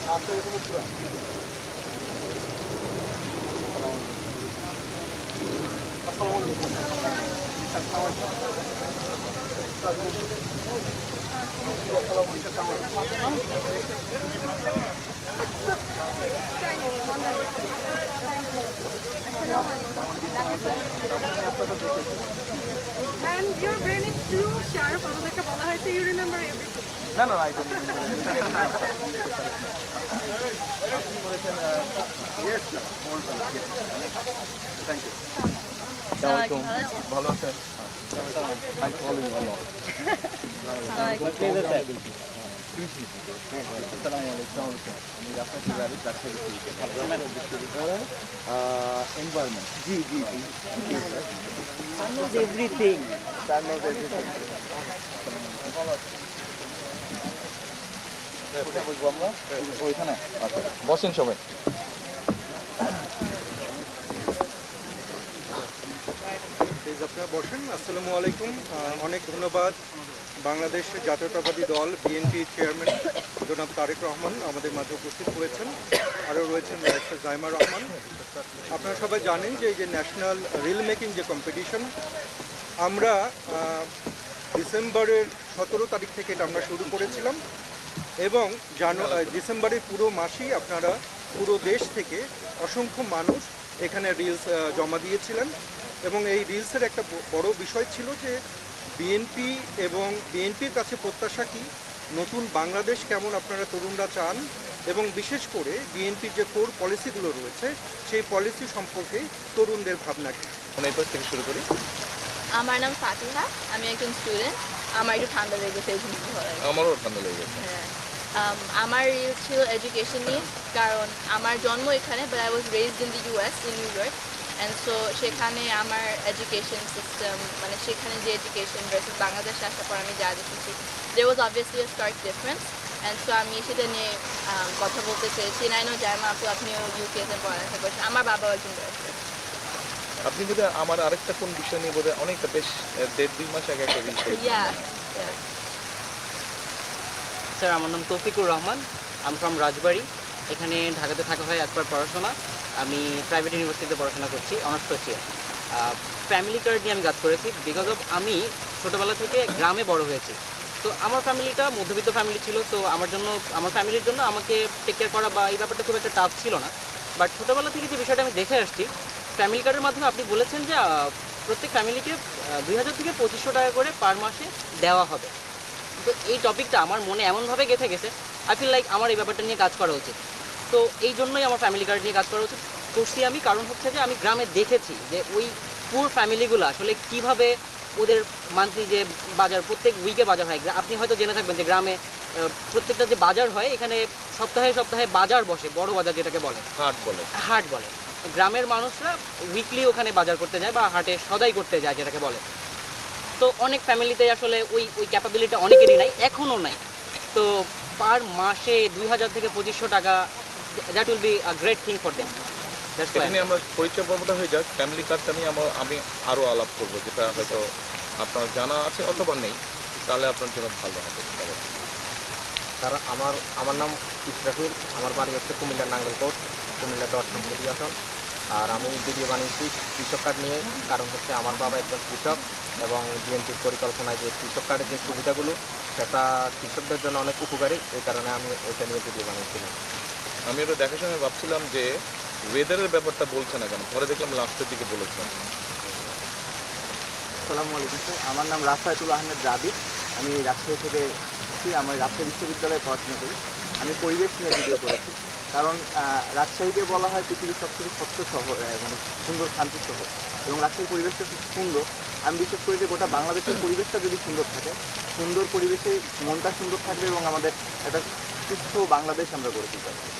And your brain is too sharp. So you remember everything. No, I don't. Yes, sir. Thank you. ভালো আছেন? I'm following along. Environment. Ji. Sun knows everything. ওইখানে বসেন সবাই। আপনারা বসেন। আসসালামু আলাইকুম। অনেক ধন্যবাদ বাংলাদেশ জাতীয়তাবাদী দল বিএনপি চেয়ারম্যান জনাব তারেক রহমান আমাদের মাঝে উপস্থিত হয়েছেন, আরও রয়েছেন জাইমা রহমান। আপনারা সবাই জানেন যে এই যে ন্যাশনাল রিল মেকিং যে কম্পিটিশন, আমরা ডিসেম্বরের 17 তারিখ থেকে এটা আমরা শুরু করেছিলাম এবং ডিসেম্বরের পুরো মাসেই আপনারা পুরো দেশ থেকে অসংখ্য মানুষ এখানে রিলস জমা দিয়েছিলেন এবং এই রিলসের একটা বড় বিষয় ছিল যে বিএনপি এবং বিএনপির কাছে প্রত্যাশা কি, নতুন বাংলাদেশ কেমন আপনারা তরুণরা চান এবং বিশেষ করে বিএনপির যে কোর পলিসিগুলো রয়েছে সেই পলিসি সম্পর্কে তরুণদের ভাবনা কি। এরপর থেকে শুরু করি। আমার নাম ফাতিহা, আমি একজন স্টুডেন্ট। আমার একটু ঠান্ডা লেগেছে, এই জন্য ভালো লাগে। আমারও ঠান্ডা লেগেছে। হ্যাঁ, আমার রিল ছিল এডুকেশন নিয়ে, কারণ আমার জন্ম এখানে, but I was raised in the US, in new York. And so সেখানে আমার এডুকেশন সিস্টেম, মানে সেখানে যে এডুকেশন ভার্সেস বাংলাদেশে আসার পর আমি যা দেখেছি, there was obviously a stark difference. And so আমি সেটা নিয়ে কথা বলতে চেয়েছি। নাইনো জাইমা আপু, আপনিও ইউকেতে পড়ালেখা করছেন, আমার বাবাও একজন ডাক্তার। আপনি বোধহয় আমার আরেকটা কোন বিষয় নিয়ে বোধহয় অনেকটা বেশ 1.5-2 মাস আগে একটা রিল করেছেন। স্যার, আমার নাম তৌফিকুর রহমান, আমি ফ্রম রাজবাড়ি। এখানে ঢাকাতে থাকা হয় একবার পড়াশোনা। আমি প্রাইভেট ইউনিভার্সিটিতে পড়াশোনা করছি, অনার্স করছি। ফ্যামিলি কার্ড নিয়ে আমি কাজ করেছি বিকজ অফ আমি ছোটোবেলা থেকে গ্রামে বড় হয়েছি। তো আমার ফ্যামিলিটা মধ্যবিত্ত ফ্যামিলি ছিল, তো আমার ফ্যামিলির জন্য আমাকে টেক কেয়ার করা বা এই ব্যাপারটা খুব একটা টাফ ছিল না। বাট ছোটোবেলা থেকে যে বিষয়টা আমি দেখে আসছি, ফ্যামিলি কার্ডের মাধ্যমে আপনি বলেছেন যে প্রত্যেক ফ্যামিলিকে 2000 থেকে 2500 টাকা করে পার মাসে দেওয়া হবে। তো এই টপিকটা আমার মনে এমনভাবে গেঁথে গেছে, আই ফিল লাইক আমার এই ব্যাপারটা নিয়ে কাজ করা উচিত। তো এই জন্যই আমার ফ্যামিলি কার্ড নিয়ে কাজ করা উচিত করছি আমি। কারণ হচ্ছে যে আমি গ্রামে দেখেছি যে ওই পুর ফ্যামিলিগুলো আসলে কীভাবে ওদের মান্থলি যে বাজার, প্রত্যেক উইকে বাজার হয়। আপনি হয়তো জেনে থাকবেন যে গ্রামে প্রত্যেকটা যে বাজার হয়, এখানে সপ্তাহে সপ্তাহে বাজার বসে, বড় বাজার যেটাকে বলে হাট বলে। গ্রামের মানুষরা উইকলি ওখানে বাজার করতে যায় বা হাটে সদাই করতে যায় যেটাকে বলে। তো অনেক ফ্যামিলিতে আসলে ওই ক্যাপাবিলিটি অনেকেরই নাই, এখনও নাই। তো পার মাসে 2000 থেকে 2500 টাকা, that will be a great thing for them. এখানে আমরা পরিচয় পর্বটা হয়ে যাক। ফ্যামিলি কার্ডটা নিয়ে আমি আরও আলাপ করবো, যেটা হয়তো আপনার জানা আছে অথবা নেই, তাহলে আপনার জন্য ভালো হবে। স্যার, আমার নাম ইসরাফিল, আমার বাড়ি হচ্ছে কুমিল্লার নাঙ্গলকোট, কুমিল্লা 10 নম্বর আসন। আর আমি ভিডিও বানিয়েছি কৃষক কার্ড নিয়ে, কারণ হচ্ছে আমার বাবা একজন কৃষক এবং বিএনপির পরিকল্পনায় যে কৃষক কার্ডের যে সুবিধাগুলো সেটা কৃষকদের জন্য অনেক উপকারী, এই কারণে আমি ওইটা নিয়ে ভিডিও বানিয়েছিলাম। আমি ওটা দেখার সময় ভাবছিলাম যে ওয়েদারের ব্যাপারটা বলছে না কেন, পরে দেখলাম লাস্টের দিকে বলেছেন। আসসালামু আলাইকুম স্যার, আমার নাম রাফায়েতুল আহমেদ জাবির, আমি রাজশাহী থেকে এসেছি। আমি রাজশাহী বিশ্ববিদ্যালয়ে পড়াশোনা করি। আমি পরিবেশ নিয়ে ভিডিও করেছি, কারণ রাজশাহীকে বলা হয় পৃথিবীর সবথেকে স্বচ্ছ শহর, মানে সুন্দর শান্তি শহর, এবং রাজশাহীর পরিবেশটা খুব সুন্দর। আমি বিশ্বাস করি যে গোটা বাংলাদেশের পরিবেশটা যদি সুন্দর থাকে, সুন্দর পরিবেশে মনটা সুন্দর থাকবে এবং আমাদের একটা সুস্থ বাংলাদেশ আমরা গড়ে তুলতে পারবো।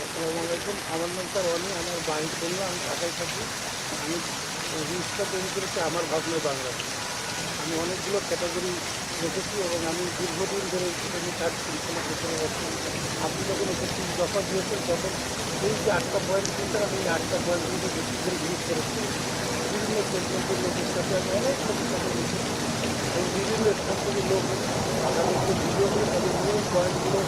আসসালামু আলাইকুম, আমার নাম স্যার অনি, আমার বাড়ি খুলনা, আমি ঢাকায় থাকি। আমি রিলসটা তৈরি করেছি আমার ভাবনায় বাংলাদেশ। আমি অনেকগুলো ক্যাটাগরি রেখেছি এবং আমি দীর্ঘদিন ধরে এটা নিয়ে কাজ করি। আপনি যখন এসে দফা দিয়েছেন তখন এই যে 8টা পয়েন্ট কিন্তু আমি এই 8টা পয়েন্টগুলো বেশি করে ইউজ করেছি। বিভিন্ন সেগমেন্টের লোকের সাথে আমি অনেক লোকের সাথে মিশেছি এবং বিভিন্ন স্থান থেকে লোক আগামী ভিডিও করে তাদের মূল পয়েন্টগুলো